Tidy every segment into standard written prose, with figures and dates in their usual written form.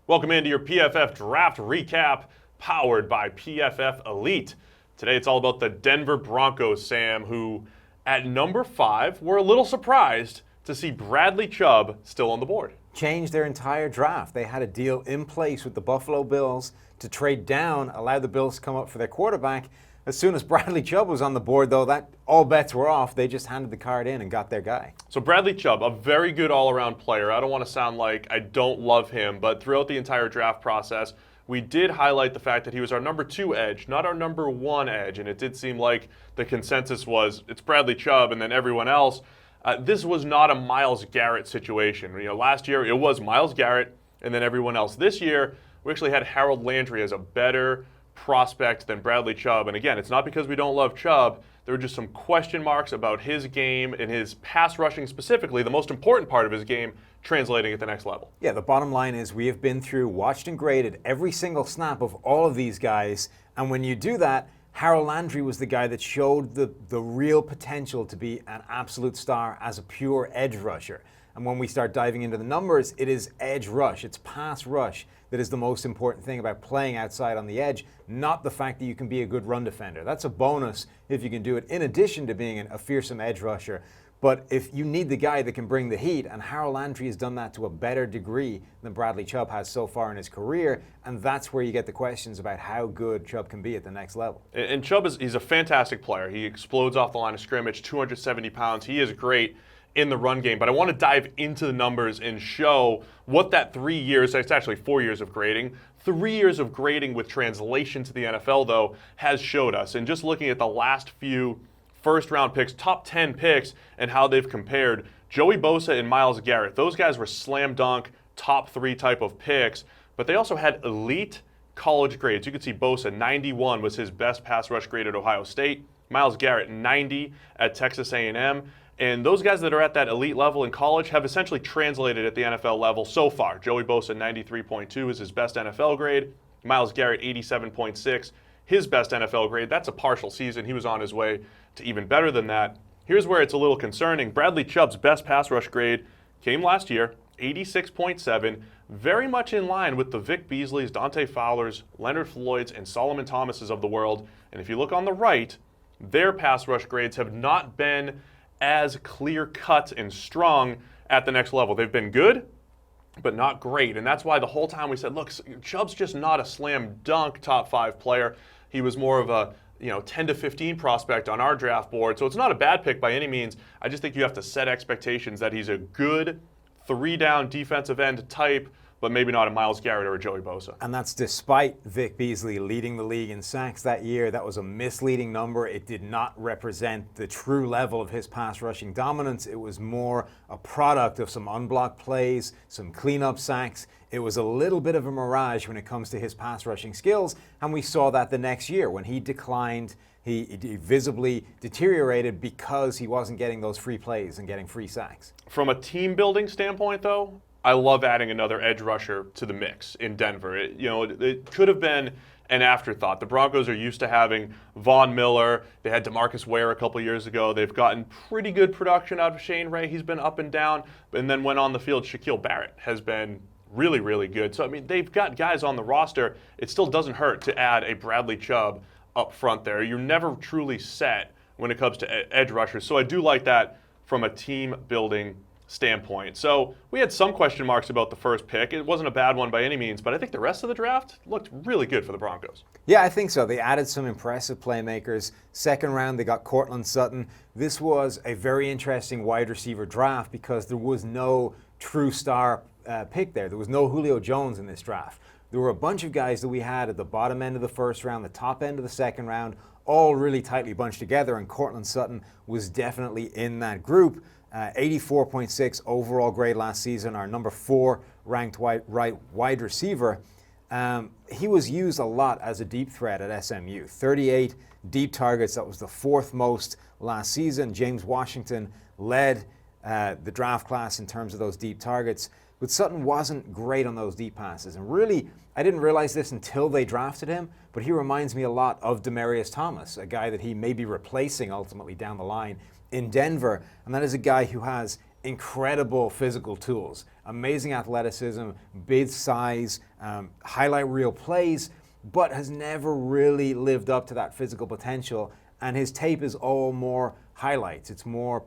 Welcome into your PFF Draft Recap, powered by PFF Elite. Today it's all about the Denver Broncos, Sam, who at number 5 were a little surprised to see Bradley Chubb still on the board. Changed their entire draft. They had a deal in place with the Buffalo Bills to trade down, allow the Bills to come up for their quarterback. As soon as Bradley Chubb was on the board, though, that all bets were off. They just handed the card in and got their guy. So Bradley Chubb, a very good all-around player. I don't want to sound like I don't love him, but throughout the entire draft process, we did highlight the fact that he was our number 2 edge, not our number 1 edge, and it did seem like the consensus was it's Bradley Chubb and then everyone else. This was not a Myles Garrett situation. Last year it was Myles Garrett and then everyone else. This year we actually had Harold Landry as a better prospect than Bradley Chubb. And again, it's not because we don't love Chubb. There were just some question marks about his game and his pass rushing specifically, the most important part of his game, translating at the next level. Yeah, the bottom line is we have been through, watched and graded every single snap of all of these guys. And when you do that, Harold Landry was the guy that showed the real potential to be an absolute star as a pure edge rusher. And when we start diving into the numbers, it is edge rush, it's pass rush that is the most important thing about playing outside on the edge, not the fact that you can be a good run defender. That's a bonus if you can do it in addition to being a fearsome edge rusher. But if you need the guy that can bring the heat, and Harold Landry has done that to a better degree than Bradley Chubb has so far in his career, and that's where you get the questions about how good Chubb can be at the next level. And Chubb he's a fantastic player. He explodes off the line of scrimmage, 270 pounds. He is great in the run game, but I want to dive into the numbers and show what that 3 years, it's actually 4 years of grading, 3 years of grading with translation to the NFL, though, has showed us. And just looking at the last few first-round picks, top 10 picks, and how they've compared, Joey Bosa and Myles Garrett, those guys were slam dunk, top 3 type of picks, but they also had elite college grades. You can see Bosa, 91 was his best pass rush grade at Ohio State. Myles Garrett, 90 at Texas A&M. And those guys that are at that elite level in college have essentially translated at the NFL level so far. Joey Bosa, 93.2 is his best NFL grade. Myles Garrett, 87.6, his best NFL grade. That's a partial season. He was on his way to even better than that. Here's where it's a little concerning. Bradley Chubb's best pass rush grade came last year, 86.7, very much in line with the Vic Beasleys, Dante Fowlers, Leonard Floyds, and Solomon Thomases of the world. And if you look on the right, their pass rush grades have not been as clear-cut and strong at the next level. They've been good, but not great. And that's why the whole time we said, look, Chubb's just not a slam dunk top 5 player. He was more of a 10 to 15 prospect on our draft board. So it's not a bad pick by any means. I just think you have to set expectations that he's a good 3-down defensive end type, but maybe not a Myles Garrett or a Joey Bosa. And that's despite Vic Beasley leading the league in sacks that year. That was a misleading number. It did not represent the true level of his pass rushing dominance. It was more a product of some unblocked plays, some cleanup sacks. It was a little bit of a mirage when it comes to his pass rushing skills, and we saw that the next year when he declined. He visibly deteriorated because he wasn't getting those free plays and getting free sacks. From a team building standpoint, though, I love adding another edge rusher to the mix in Denver. It could have been an afterthought. The Broncos are used to having Von Miller. They had DeMarcus Ware a couple years ago. They've gotten pretty good production out of Shane Ray. He's been up and down. And then when on the field, Shaquille Barrett has been really, really good. So, they've got guys on the roster. It still doesn't hurt to add a Bradley Chubb up front there. You're never truly set when it comes to edge rushers. So I do like that from a team building standpoint. So we had some question marks about the first pick. It wasn't a bad one by any means, but I think the rest of the draft looked really good for the Broncos. Yeah, I think so. They added some impressive playmakers. Second round, they got Courtland Sutton. This was a very interesting wide receiver draft because there was no true star pick there. There was no Julio Jones in this draft. There were a bunch of guys that we had at the bottom end of the first round, the top end of the second round, all really tightly bunched together, and Courtland Sutton was definitely in that group. 84.6 overall grade last season, our number 4 ranked wide receiver. He was used a lot as a deep threat at SMU. 38 deep targets, that was the 4th most last season. James Washington led the draft class in terms of those deep targets, but Sutton wasn't great on those deep passes. And really, I didn't realize this until they drafted him, but he reminds me a lot of Demaryius Thomas, a guy that he may be replacing ultimately down the line in Denver, and that is a guy who has incredible physical tools, amazing athleticism, big size, highlight reel plays, but has never really lived up to that physical potential. And his tape is all more highlights. It's more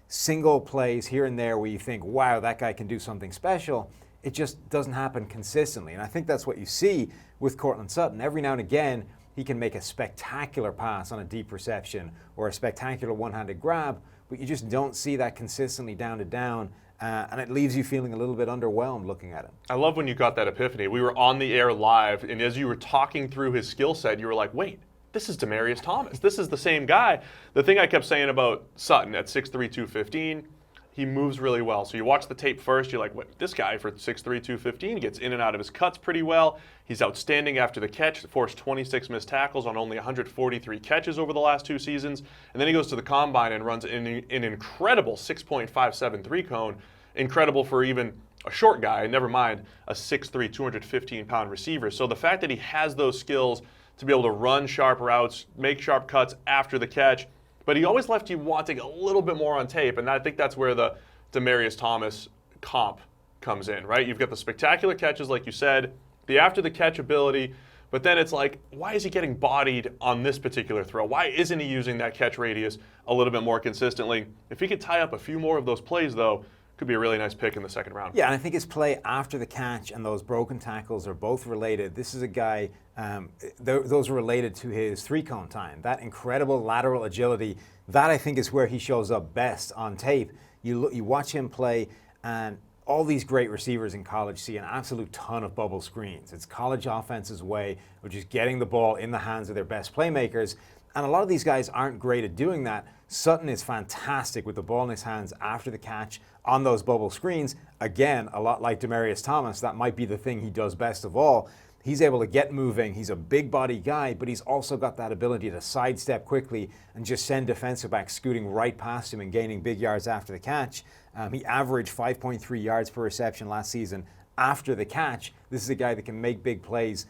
single plays here and there where you think, wow, that guy can do something special. It just doesn't happen consistently. And I think that's what you see with Courtland Sutton. Every now and again, he can make a spectacular pass on a deep reception or a spectacular one-handed grab, but you just don't see that consistently down to down. And it leaves you feeling a little bit underwhelmed looking at him. I love when you got that epiphany. We were on the air live, and as you were talking through his skill set, you were like, wait, this is Demaryius Thomas. This is the same guy. The thing I kept saying about Sutton at 6'3", 215, he moves really well. So you watch the tape first, you're like, what, this guy for 6'3", 215 gets in and out of his cuts pretty well. He's outstanding after the catch, forced 26 missed tackles on only 143 catches over the last 2 seasons. And then he goes to the combine and runs an incredible 6.57 3-cone. Incredible for even a short guy, never mind a 6'3", 215-pound receiver. So the fact that he has those skills to be able to run sharp routes, make sharp cuts after the catch, but he always left you wanting a little bit more on tape, and I think that's where the Demaryius Thomas comp comes in, right? You've got the spectacular catches, like you said, the after-the-catch ability, but then it's like, why is he getting bodied on this particular throw? Why isn't he using that catch radius a little bit more consistently? If he could tie up a few more of those plays, though, could be a really nice pick in the second round. Yeah, and I think his play after the catch and those broken tackles are both related. This is a guy, those are related to his 3-cone time. That incredible lateral agility, that I think is where he shows up best on tape. You watch him play, and all these great receivers in college see an absolute ton of bubble screens. It's college offense's way of just getting the ball in the hands of their best playmakers. And a lot of these guys aren't great at doing that. Sutton is fantastic with the ball in his hands after the catch on those bubble screens. Again, a lot like Demaryius Thomas, that might be the thing he does best of all. He's able to get moving. He's a big body guy, but he's also got that ability to sidestep quickly and just send defensive backs scooting right past him and gaining big yards after the catch. He averaged 5.3 yards per reception last season after the catch. This is a guy that can make big plays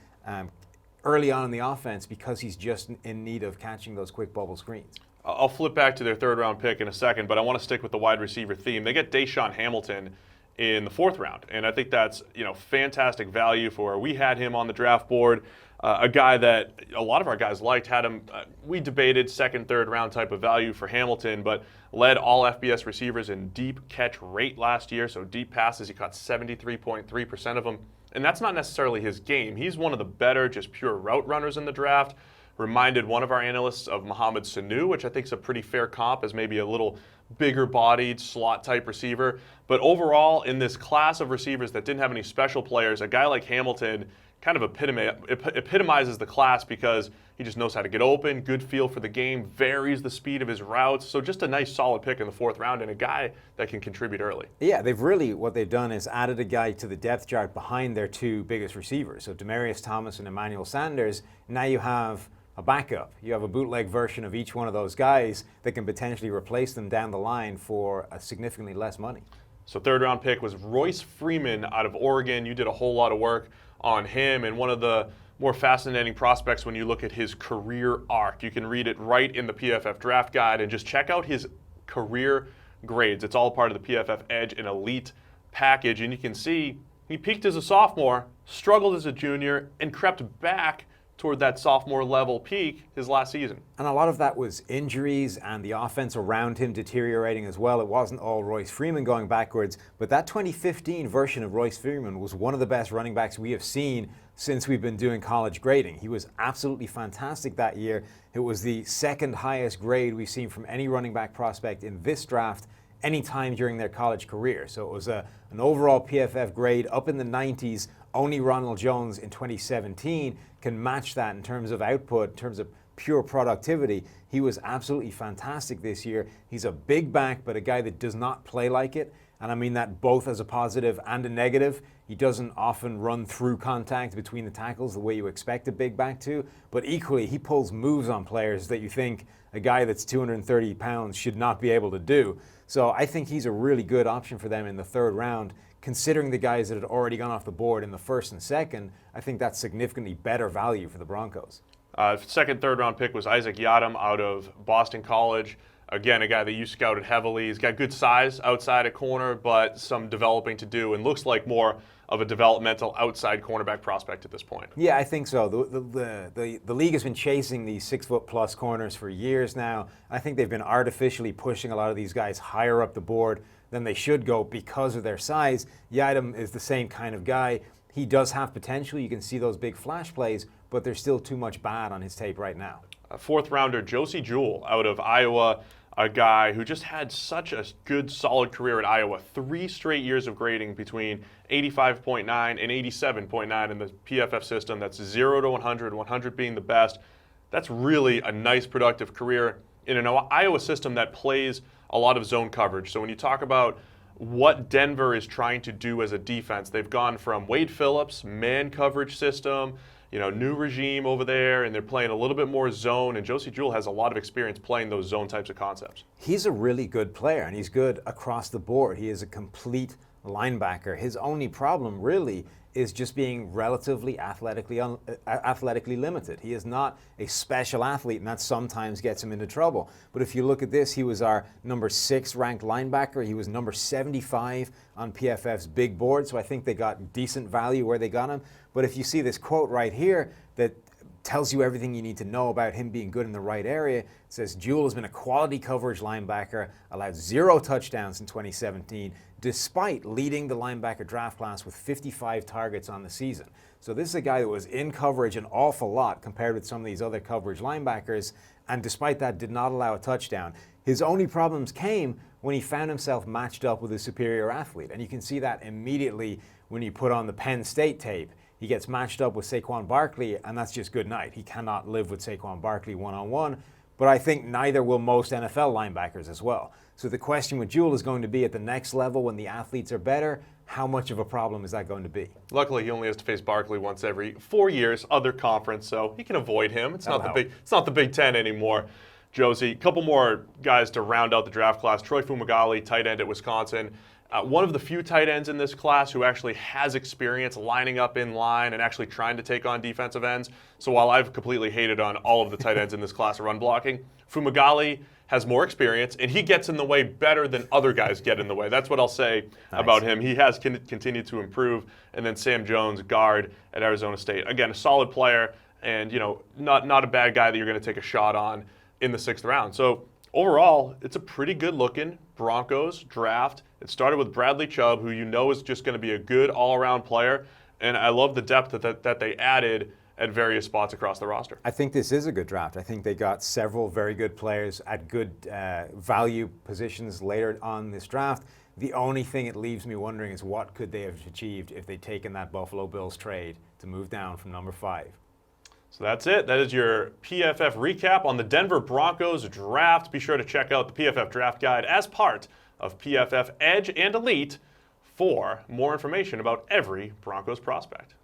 early on in the offense because he's just in need of catching those quick bubble screens. I'll flip back to their third-round pick in a second, but I want to stick with the wide receiver theme. They get Deshawn Hamilton in the 4th round, and I think that's fantastic value for. We had him on the draft board, a guy that a lot of our guys liked. Had him. We debated 2nd, 3rd round type of value for Hamilton, but led all FBS receivers in deep catch rate last year. So deep passes, he caught 73.3% of them, and that's not necessarily his game. He's one of the better, just pure route runners in the draft. Reminded one of our analysts of Mohamed Sanu, which I think is a pretty fair comp as maybe a little bigger-bodied slot-type receiver. But overall, in this class of receivers that didn't have any special players, a guy like Hamilton kind of epitomizes the class because he just knows how to get open, good feel for the game, varies the speed of his routes. So just a nice solid pick in the 4th round and a guy that can contribute early. Yeah, what they've done is added a guy to the depth chart behind their 2 biggest receivers. So Demaryius Thomas and Emmanuel Sanders. Now you have a backup. You have a bootleg version of each one of those guys that can potentially replace them down the line for a significantly less money. So 3rd round pick was Royce Freeman out of Oregon. You did a whole lot of work on him, and one of the more fascinating prospects when you look at his career arc. You can read it right in the PFF draft guide and just check out his career grades. It's all part of the PFF Edge and Elite package, and you can see he peaked as a sophomore, struggled as a junior, and crept back toward that sophomore level peak his last season. And a lot of that was injuries and the offense around him deteriorating as well. It wasn't all Royce Freeman going backwards, but that 2015 version of Royce Freeman was one of the best running backs we have seen since we've been doing college grading. He was absolutely fantastic that year. It was the 2nd highest grade we've seen from any running back prospect in this draft any time during their college career. So it was an overall PFF grade up in the 90s. Only Ronald Jones in 2017 can match that in terms of output, in terms of pure productivity. He was absolutely fantastic this year. He's a big back, but a guy that does not play like it. And I mean that both as a positive and a negative. He doesn't often run through contact between the tackles the way you expect a big back to, but equally he pulls moves on players that you think a guy that's 230 pounds should not be able to do. So I think he's a really good option for them in the 3rd round. Considering the guys that had already gone off the board in the 1st and 2nd, I think that's significantly better value for the Broncos. 2nd, 3rd round pick was Isaac Yiadom out of Boston College. Again, a guy that you scouted heavily. He's got good size outside at corner, but some developing to do, and looks like more of a developmental outside cornerback prospect at this point. Yeah, I think so. The league has been chasing these 6-foot-plus corners for years now. I think they've been artificially pushing a lot of these guys higher up the board than they should go because of their size. Yiadom is the same kind of guy. He does have potential. You can see those big flash plays, but there's still too much bad on his tape right now. A fourth rounder, Josie Jewell, out of Iowa, a guy who just had such a good, solid career at Iowa. 3 straight years of grading between 85.9 and 87.9 in the PFF system. That's 0 to 100, 100 being the best. That's really a nice, productive career in an Iowa system that plays a lot of zone coverage. So when you talk about what Denver is trying to do as a defense, they've gone from Wade Phillips, man coverage system, new regime over there, and they're playing a little bit more zone, and Josie Jewell has a lot of experience playing those zone types of concepts. He's a really good player, and he's good across the board. He is a complete linebacker. His only problem, really, is just being relatively athletically limited. He is not a special athlete, and that sometimes gets him into trouble. But if you look at this, he was our number 6 ranked linebacker. He was number 75 on PFF's big board, so I think they got decent value where they got him. But if you see this quote right here that tells you everything you need to know about him being good in the right area, it says, Jewell has been a quality coverage linebacker, allowed 0 touchdowns in 2017, despite leading the linebacker draft class with 55 targets on the season. So this is a guy that was in coverage an awful lot compared with some of these other coverage linebackers, and despite that did not allow a touchdown. His only problems came when he found himself matched up with a superior athlete, and you can see that immediately when you put on the Penn State tape. He gets matched up with Saquon Barkley, and that's just good night. He cannot live with Saquon Barkley one-on-one, but I think neither will most NFL linebackers as well. So the question with Jewell is going to be at the next level when the athletes are better, how much of a problem is that going to be? Luckily, he only has to face Barkley once every 4 years, other conference, so he can avoid him. It's not the Big Ten anymore. Josie, a couple more guys to round out the draft class. Troy Fumagalli, tight end at Wisconsin. One of the few tight ends in this class who actually has experience lining up in line and actually trying to take on defensive ends. So while I've completely hated on all of the tight ends in this class of run blocking, Fumagalli has more experience, and he gets in the way better than other guys get in the way. That's what I'll say about him. He has continued to improve. And then Sam Jones, guard at Arizona State. Again, a solid player, and not a bad guy that you're going to take a shot on in the 6th round. So overall, it's a pretty good-looking Broncos draft. It started with Bradley Chubb, who is just going to be a good all-around player, and I love the depth that they added at various spots across the roster. I think this is a good draft. I think they got several very good players at good value positions later on this draft. The only thing it leaves me wondering is what could they have achieved if they'd taken that Buffalo Bills trade to move down from number 5. So that's it. That is your PFF recap on the Denver Broncos draft. Be sure to check out the PFF draft guide as part of PFF Edge and Elite for more information about every Broncos prospect.